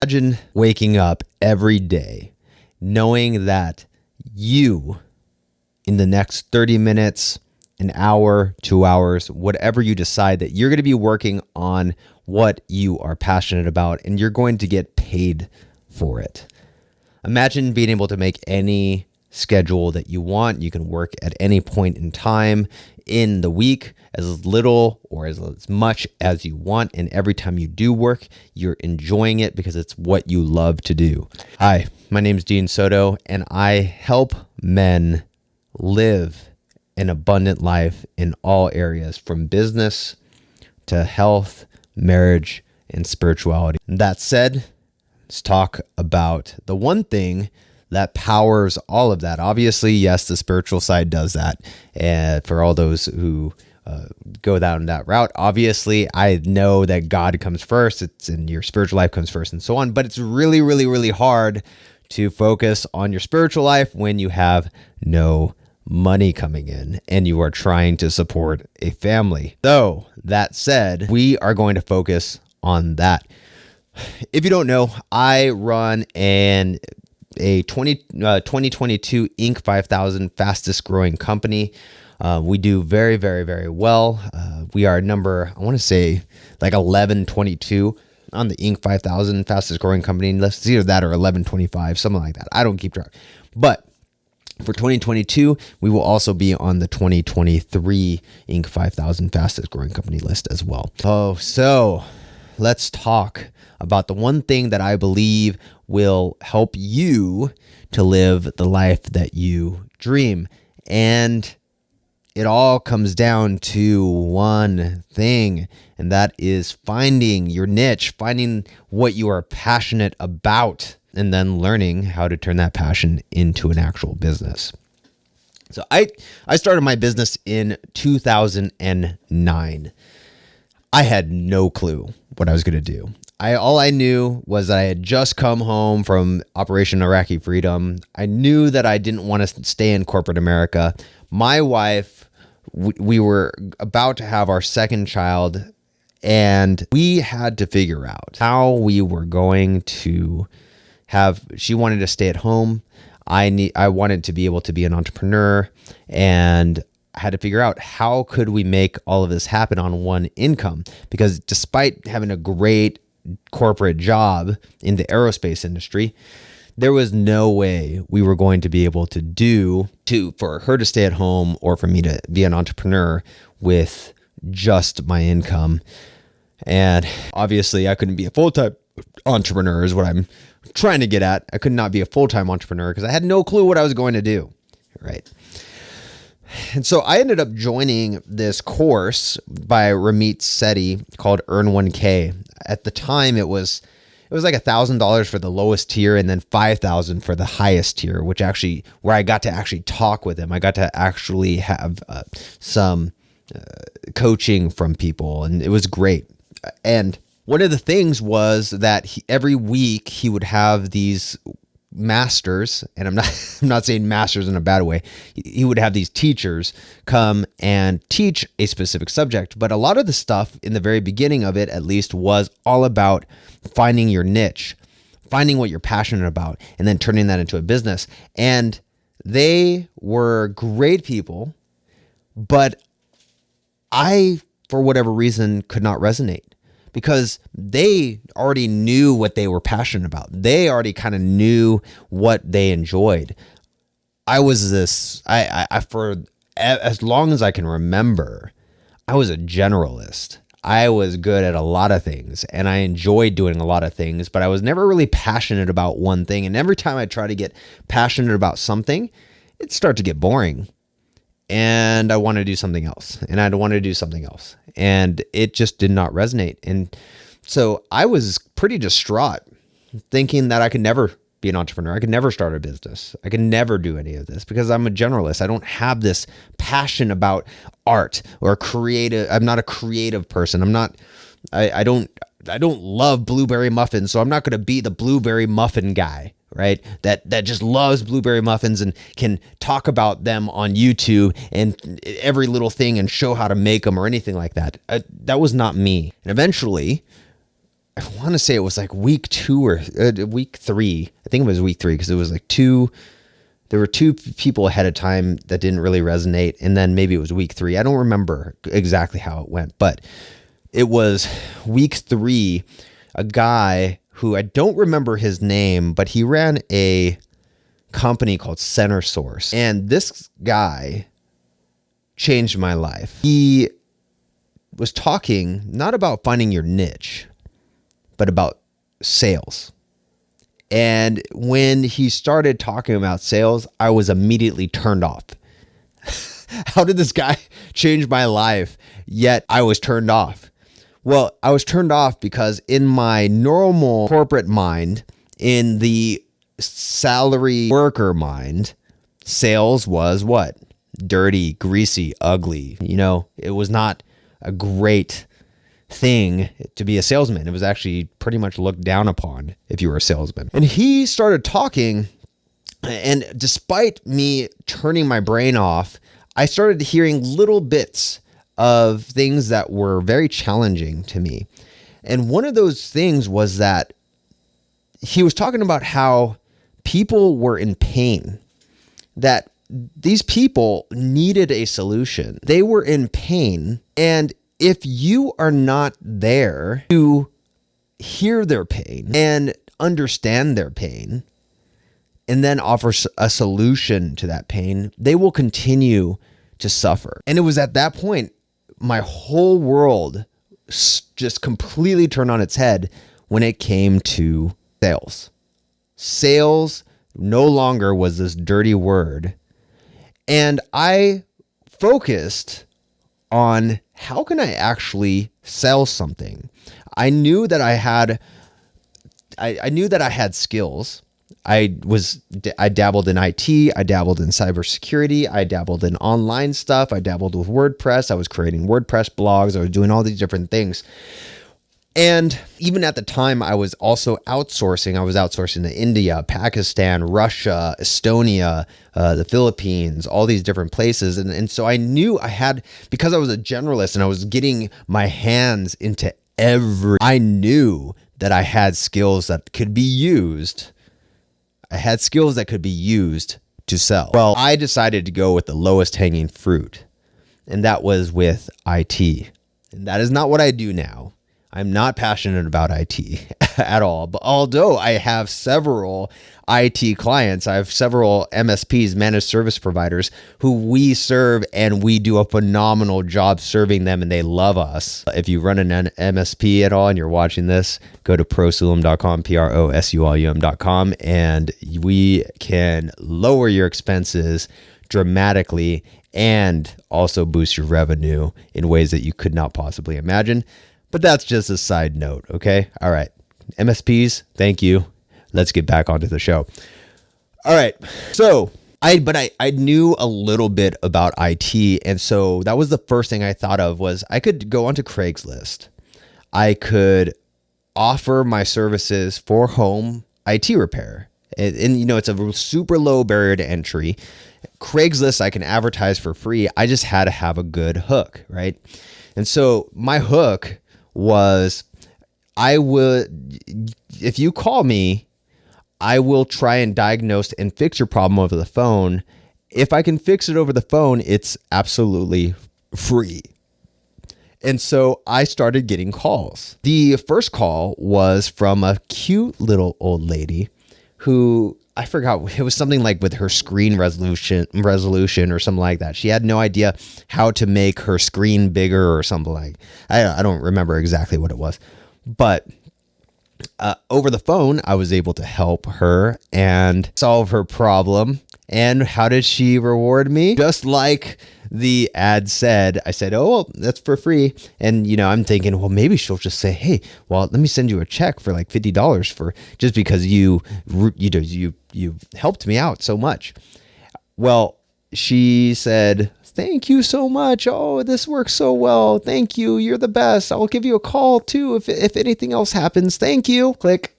Imagine waking up every day knowing that you, in the next 30 minutes, an hour, 2 hours, whatever you decide, that you're going to be working on what you are passionate about and you're going to get paid for it. Imagine being able to make any schedule that you want. You can work at any point in time in the week, as little or as much as you want. And every time you do work, you're enjoying it because it's what you love to do. Hi, my name is Dean Soto, and I help men live an abundant life in all areas, from business to health, marriage, and spirituality. And that said, let's talk about the one thing that powers all of that. Obviously, yes, the spiritual side does that. And for all those who go down that route, obviously, I know that God comes first. It's in your spiritual life comes first and so on. But it's really, really, really hard to focus on your spiritual life when you have no money coming in and you are trying to support a family. So that said, we are going to focus on that. If you don't know, I run a 2022 Inc. 5000 fastest growing company. We do very, very, very well. We are number, I want to say like 1122 on the Inc. 5000 fastest growing company list. It's either that or 1125, something like that. I don't keep track. But for 2022, we will also be on the 2023 Inc. 5000 fastest growing company list as well. So let's talk about the one thing that I believe will help you to live the life that you dream. And it all comes down to one thing, and that is finding your niche, finding what you are passionate about, and then learning how to turn that passion into an actual business. So I started my business in 2009. I had no clue what I was going to do. All I knew was that I had just come home from Operation Iraqi Freedom. I knew that I didn't want to stay in corporate America. My wife, we were about to have our second child, and we had to figure out how we were going to have. She wanted to stay at home. I wanted to be able to be an entrepreneur, and had to figure out how could we make all of this happen on one income, because despite having a great corporate job in the aerospace industry, there was no way we were going to be able for her to stay at home or for me to be an entrepreneur with just my income. And obviously I couldn't be a full-time entrepreneur is what I'm trying to get at. I could not be a full-time entrepreneur because I had no clue what I was going to do. Right. And so I ended up joining this course by Ramit Sethi called Earn 1K. At the time, it was like $1,000 for the lowest tier and then $5,000 for the highest tier, where I got to actually talk with him. I got to actually have some coaching from people, and it was great. And one of the things was that every week he would have these masters, and I'm not saying masters in a bad way. He would have these teachers come and teach a specific subject, but a lot of the stuff in the very beginning of it, at least, was all about finding your niche, finding what you're passionate about, and then turning that into a business. And they were great people, but I, for whatever reason, could not resonate, because they already knew what they were passionate about. They already kind of knew what they enjoyed. I for as long as I can remember, I was a generalist. I was good at a lot of things, and I enjoyed doing a lot of things, but I was never really passionate about one thing. And every time I try to get passionate about something, it'd start to get boring. And I want to do something else, and I'd want to do something else, and it just did not resonate. And so I was pretty distraught, thinking that I could never be an entrepreneur. I could never start a business. I could never do any of this because I'm a generalist. I don't have this passion about art or creative. I'm not a creative person. I don't love blueberry muffins, so I'm not going to be the blueberry muffin guy, right? That just loves blueberry muffins and can talk about them on YouTube and every little thing and show how to make them or anything like that. That was not me. And eventually I want to say it was like week 2 or week 3. I think it was week 3 because it was like there were 2 people ahead of time that didn't really resonate. And then maybe it was week 3. I don't remember exactly how it went, but it was week 3, a guy who I don't remember his name, but he ran a company called Center Source. And this guy changed my life. He was talking not about finding your niche, but about sales. And when he started talking about sales, I was immediately turned off. How did this guy change my life? Yet I was turned off. Well, I was turned off because in my normal corporate mind, in the salary worker mind, sales was what? Dirty, greasy, ugly. You know, it was not a great thing to be a salesman. It was actually pretty much looked down upon if you were a salesman. And he started talking, and despite me turning my brain off, I started hearing little bits of things that were very challenging to me. And one of those things was that he was talking about how people were in pain, that these people needed a solution. They were in pain, and if you are not there to hear their pain and understand their pain and then offer a solution to that pain, they will continue to suffer. And it was at that point, my whole world just completely turned on its head when it came to sales. Sales no longer was this dirty word. And I focused on how can I actually sell something. I knew that I had skills. I dabbled in IT, I dabbled in cybersecurity, I dabbled in online stuff, I dabbled with WordPress, I was creating WordPress blogs, I was doing all these different things. And even at the time, I was also outsourcing. I was outsourcing to India, Pakistan, Russia, Estonia, the Philippines, all these different places. And so I knew I had, because I was a generalist and I was getting my hands into I knew that I had skills that could be used. I had skills that could be used to sell. Well, I decided to go with the lowest hanging fruit, and that was with IT. And that is not what I do now. I'm not passionate about IT at all, but although I have several IT clients, I have several MSPs, managed service providers, who we serve, and we do a phenomenal job serving them, and they love us. If you run an MSP at all and you're watching this, go to prosulum.com, prosulum.com, and we can lower your expenses dramatically and also boost your revenue in ways that you could not possibly imagine. But that's just a side note, okay? All right. MSPs, thank you. Let's get back onto the show. All right. So I knew a little bit about IT. And so that was the first thing I thought of was I could go onto Craigslist. I could offer my services for home IT repair. And you know, it's a super low barrier to entry. Craigslist, I can advertise for free. I just had to have a good hook, right? And so my hook was, if you call me, I will try and diagnose and fix your problem over the phone. If I can fix it over the phone, it's absolutely free. And so I started getting calls. The first call was from a cute little old lady who, I forgot, it was something like with her screen resolution or something like that. She had no idea how to make her screen bigger or something like, I don't remember exactly what it was, but over the phone, I was able to help her and solve her problem. And how did she reward me? Just like the ad said, I said, oh, well, that's for free. And, you know, I'm thinking, well, maybe she'll just say, hey, well, let me send you a check for like $50 for just because you helped me out so much. Well, she said, thank you so much. Oh, this works so well. Thank you. You're the best. I'll give you a call too if anything else happens. Thank you. Click.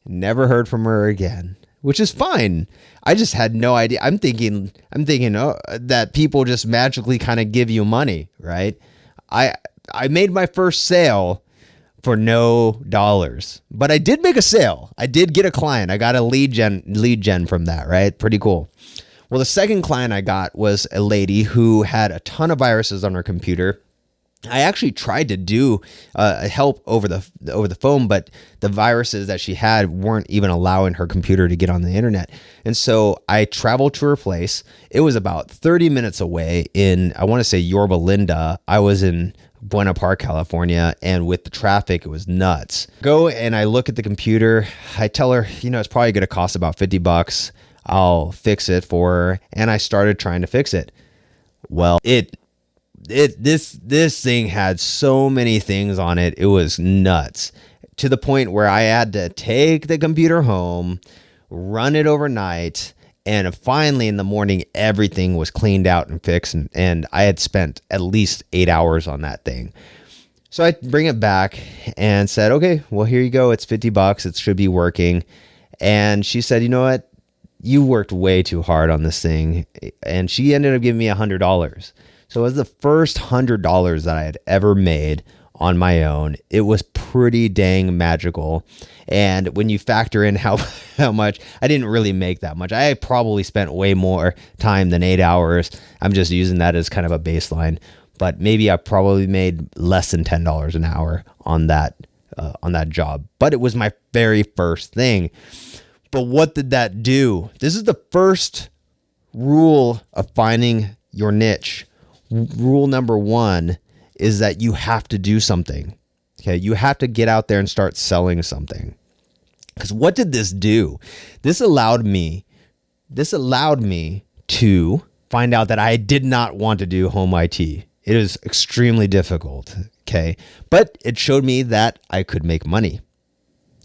Never heard from her again, which is fine. I just had no idea. I'm thinking that people just magically kind of give you money, right? I made my first sale for no dollars. But I did make a sale. I did get a client. I got a lead gen from that, right? Pretty cool. Well, the second client I got was a lady who had a ton of viruses on her computer. I actually tried to do help over the phone, but the viruses that she had weren't even allowing her computer to get on the internet. And so I traveled to her place. It was about 30 minutes away in, I want to say, Yorba Linda. I was in Buena Park, California, and with the traffic, it was nuts. Go and I look at the computer. I tell her, it's probably going to cost about $50. I'll fix it for her. And I started trying to fix it. Well, this thing had so many things on it. It was nuts, to the point where I had to take the computer home, run it overnight, and finally in the morning, everything was cleaned out and fixed. And I had spent at least 8 hours on that thing. So I bring it back and said, okay, well, here you go. It's $50. It should be working. And she said, you know what? You worked way too hard on this thing. And she ended up giving me $100. So it was the first $100 that I had ever made on my own. It was pretty dang magical. And when you factor in how much, I didn't really make that much. I probably spent way more time than 8 hours. I'm just using that as kind of a baseline. But maybe I probably made less than $10 an hour on that job. But it was my very first thing. But what did that do? This is the first rule of finding your niche. Rule number one is that you have to do something. Okay. You have to get out there and start selling something. Because what did this do? This allowed me to find out that I did not want to do home IT. It is extremely difficult. Okay. But it showed me that I could make money.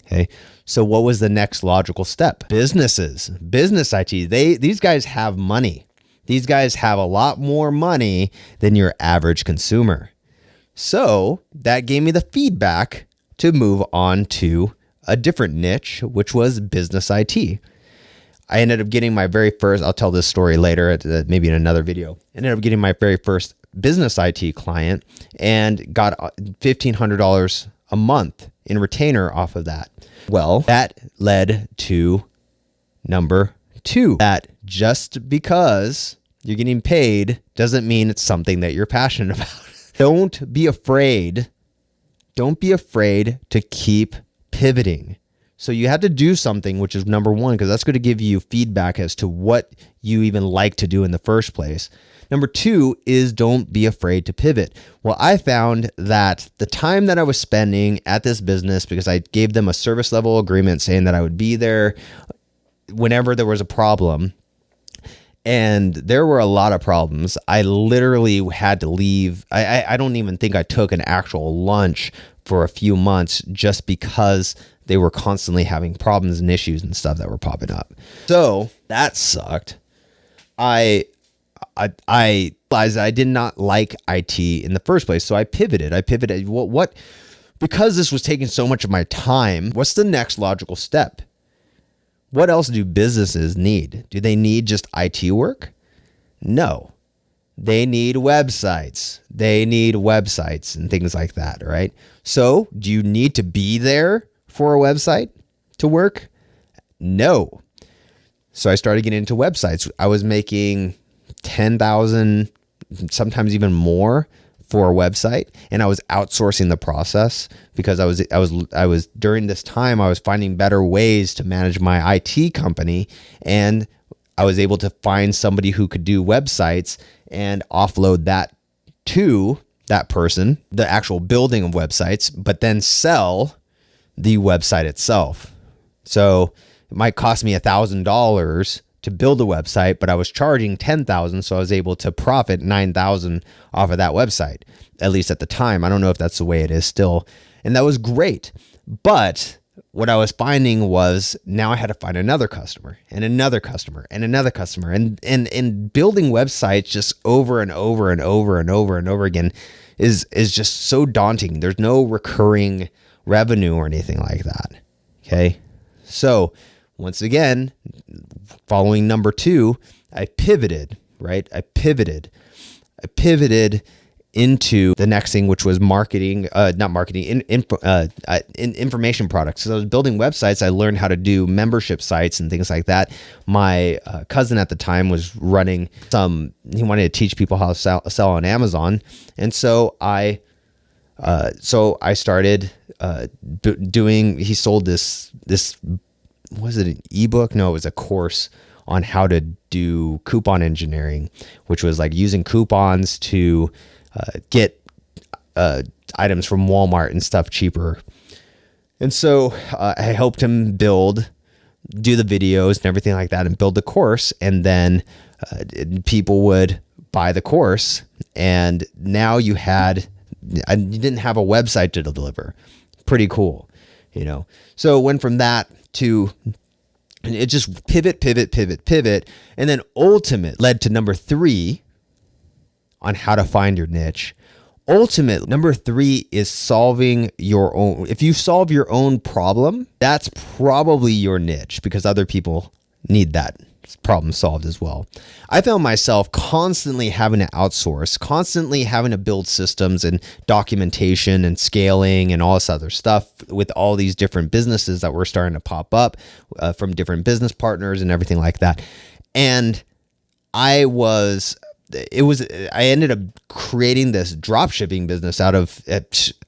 Okay. So what was the next logical step? Business IT. These guys have money. These guys have a lot more money than your average consumer. So that gave me the feedback to move on to a different niche, which was business IT. I ended up getting my very first, I'll tell this story later, maybe in another video. I ended up getting my very first business IT client and got $1,500 a month in retainer off of that. Well, that led to number two, that just because you're getting paid doesn't mean it's something that you're passionate about. Don't be afraid to keep pivoting. So you have to do something, which is number one, because that's going to give you feedback as to what you even like to do in the first place. Number two is don't be afraid to pivot. Well, I found that the time that I was spending at this business, because I gave them a service level agreement saying that I would be there whenever there was a problem, and there were a lot of problems. I literally had to leave. I don't even think I took an actual lunch for a few months just because they were constantly having problems and issues and stuff that were popping up. So that sucked. I realized I did not like IT in the first place. So I pivoted. What? Because this was taking so much of my time, what's the next logical step? What else do businesses need? Do they need just IT work? No. They need websites. And things like that, right? So do you need to be there for a website to work? No. So I started getting into websites. I was making $10,000, sometimes even more for a website, and I was outsourcing the process because I was during this time I was finding better ways to manage my IT company, and I was able to find somebody who could do websites and offload that to that person, the actual building of websites, but then sell the website itself. So it might cost me $1,000 to build a website, but I was charging $10,000, so I was able to profit $9,000 off of that website, at least at the time. I don't know if that's the way it is still, and that was great. But what I was finding was now I had to find another customer and another customer and another customer, and building websites just over and over and over and over and over again is just so daunting. There's no recurring revenue or anything like that. Okay, so once again, following number two, I pivoted, right? I pivoted into the next thing, which was marketing, not marketing, information products. So I was building websites. I learned how to do membership sites and things like that. My cousin at the time was running he wanted to teach people how to sell on Amazon. And so I started he sold this, was it an ebook? No, it was a course on how to do coupon engineering, which was like using coupons to get items from Walmart and stuff cheaper. And so I helped him do the videos and everything like that and build the course. And then people would buy the course. And now you didn't have a website to deliver. Pretty cool, So it went from that to, and it just pivot. And then ultimate led to number 3 on how to find your niche. Ultimate, number 3 is solving your own. If you solve your own problem, that's probably your niche because other people need that problem solved as well. I found myself constantly having to outsource, constantly having to build systems and documentation and scaling and all this other stuff with all these different businesses that were starting to pop up from different business partners and everything like that. And I ended up creating this drop shipping business out of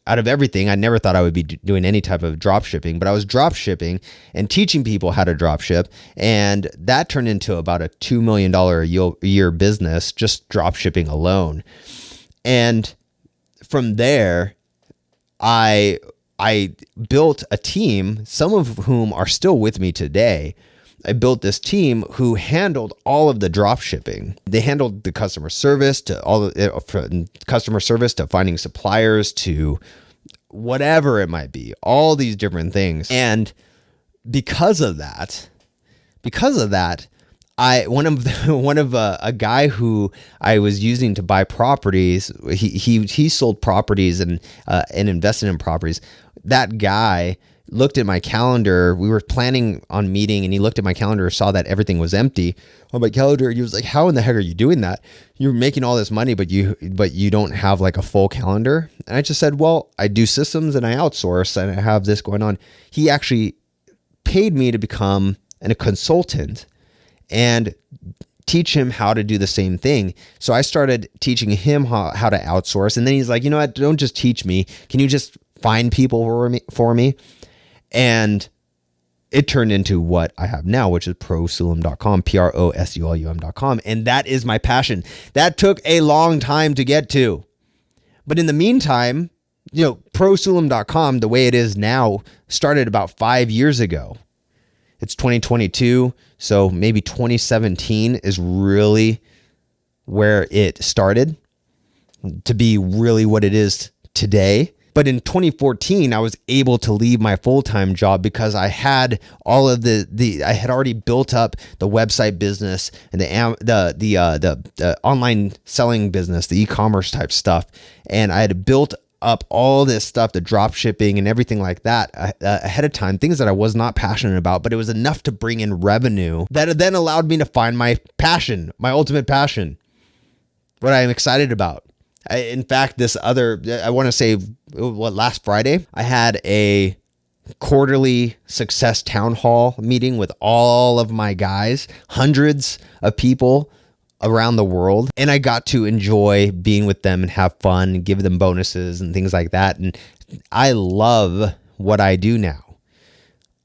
everything. I never thought I would be doing any type of drop shipping, but I was drop shipping and teaching people how to drop ship. And that turned into about a $2 million a year business, just drop shipping alone. And from there, I built a team, some of whom are still with me today. I built this team who handled all of the drop shipping. They handled the customer service from customer service to finding suppliers to whatever it might be, all these different things. And because of that, one of a guy who I was using to buy properties, he sold properties and invested in properties. That guy looked at my calendar. We were planning on meeting and he looked at my calendar, saw that everything was empty on my calendar. And he was like, how in the heck are you doing that? You're making all this money, but you don't have like a full calendar. And I just said, well, I do systems and I outsource and I have this going on. He actually paid me to become a consultant and teach him how to do the same thing. So I started teaching him how to outsource. And then he's like, you know what? Don't just teach me. Can you just find people for me? And it turned into what I have now, which is prosulum.com, prosulum.com. And that is my passion. That took a long time to get to. But in the meantime, prosulum.com, the way it is now, started about 5 years ago. It's 2022. So maybe 2017 is really where it started to be really what it is today. But in 2014, I was able to leave my full-time job because I had all of I had already built up the website business and the online selling business, the e-commerce type stuff. And I had built up all this stuff, the drop shipping and everything like that ahead of time, things that I was not passionate about, but it was enough to bring in revenue that then allowed me to find my passion, my ultimate passion, what I'm excited about. In fact, I want to say, last Friday, I had a quarterly success town hall meeting with all of my guys, hundreds of people around the world. And I got to enjoy being with them and have fun, give them bonuses and things like that. And I love what I do now.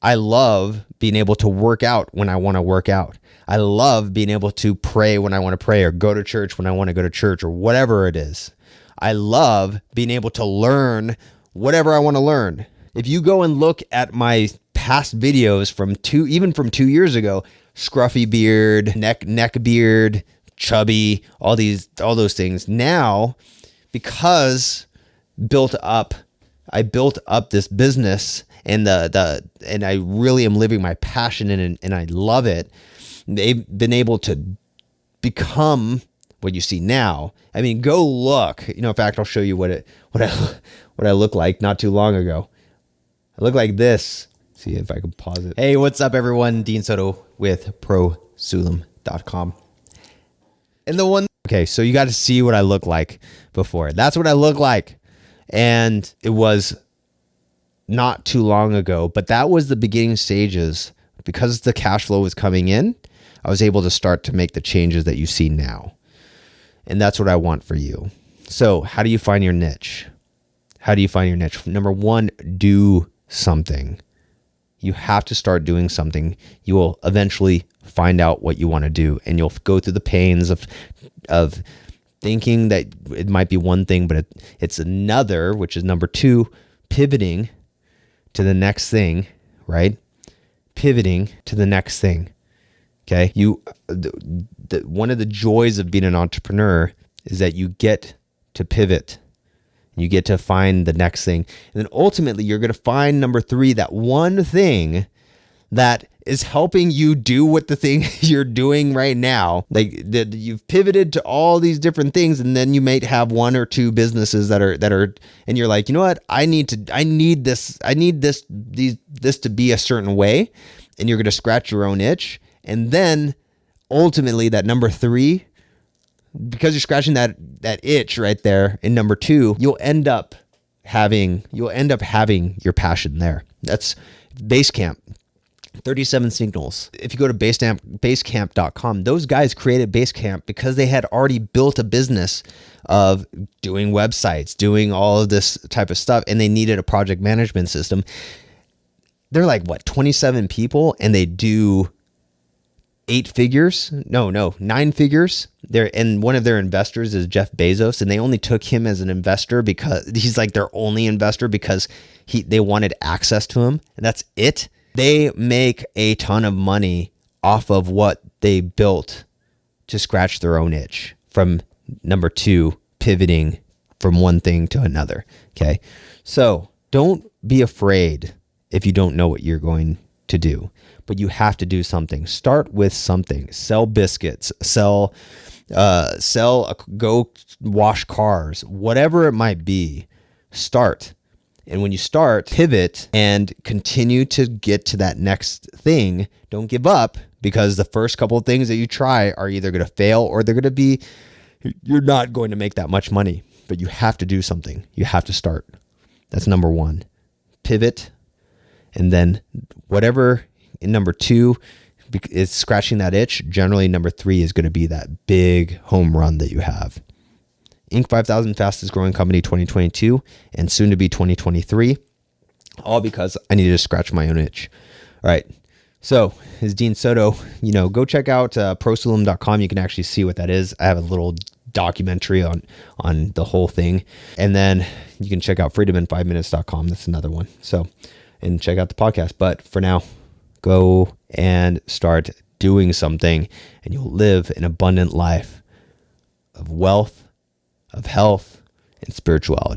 I love being able to work out when I want to work out. I love being able to pray when I want to pray or go to church when I want to go to church or whatever it is. I love being able to learn whatever I want to learn. If you go and look at my past videos from 2 years ago, scruffy beard, neck beard, chubby, all those things. Now, because I built up this business and and I really am living my passion in it and I love it. They've been able to become what you see now. I mean, go look. In fact, I'll show you what I look like not too long ago. I look like this. See if I can pause it. Hey, what's up, everyone? Dean Soto with prosulum.com. And the one Okay, so you got to see what I look like before. That's what I look like. And it was not too long ago, but that was the beginning stages. Because the cash flow was coming in, I was able to start to make the changes that you see now. And that's what I want for you. So how do you find your niche? How do you find your niche? Number one, do something. You have to start doing something. You will eventually find out what you want to do, and you'll go through the pains of thinking that it might be one thing, but it's another, which is number two, pivoting to the next thing, right? Pivoting to the next thing. Okay. One of the joys of being an entrepreneur is that you get to pivot. You get to find the next thing. And then ultimately you're going to find number three, that one thing that is helping you do what the thing you're doing right now. Like you've pivoted to all these different things, and then you might have one or two businesses that are, and you're like, you know what? I need this to be a certain way. And you're going to scratch your own itch. And then ultimately that number three, because you're scratching that itch right there in number two, you'll end up having your passion there. That's Basecamp. 37 signals. If you go to basecamp.com, those guys created Basecamp because they had already built a business of doing websites, doing all of this type of stuff, and they needed a project management system. They're like, 27 people, and they do 9 figures. And one of their investors is Jeff Bezos, and they only took him as an investor because he's like their only investor because they wanted access to him, and that's it. They make a ton of money off of what they built to scratch their own itch from number two, pivoting from one thing to another. Okay. So don't be afraid if you don't know what you're going to do, but you have to do something. Start with something. Sell biscuits, go wash cars, whatever it might be. Start. And when you start, pivot and continue to get to that next thing. Don't give up, because the first couple of things that you try are either going to fail or you're not going to make that much money, but you have to do something. You have to start. That's number one. Pivot. And then whatever in number two is scratching that itch, generally number three is going to be that big home run that you have. Inc. 5000 fastest growing company 2022 and soon to be 2023, all because I needed to scratch my own itch. All right. So as Dean Soto, go check out prosaloom.com. You can actually see what that is. I have a little documentary on the whole thing. And then you can check out freedomin5minutes.com. That's another one. So, and check out the podcast. But for now, go and start doing something, and you'll live an abundant life of wealth, of health, and spirituality.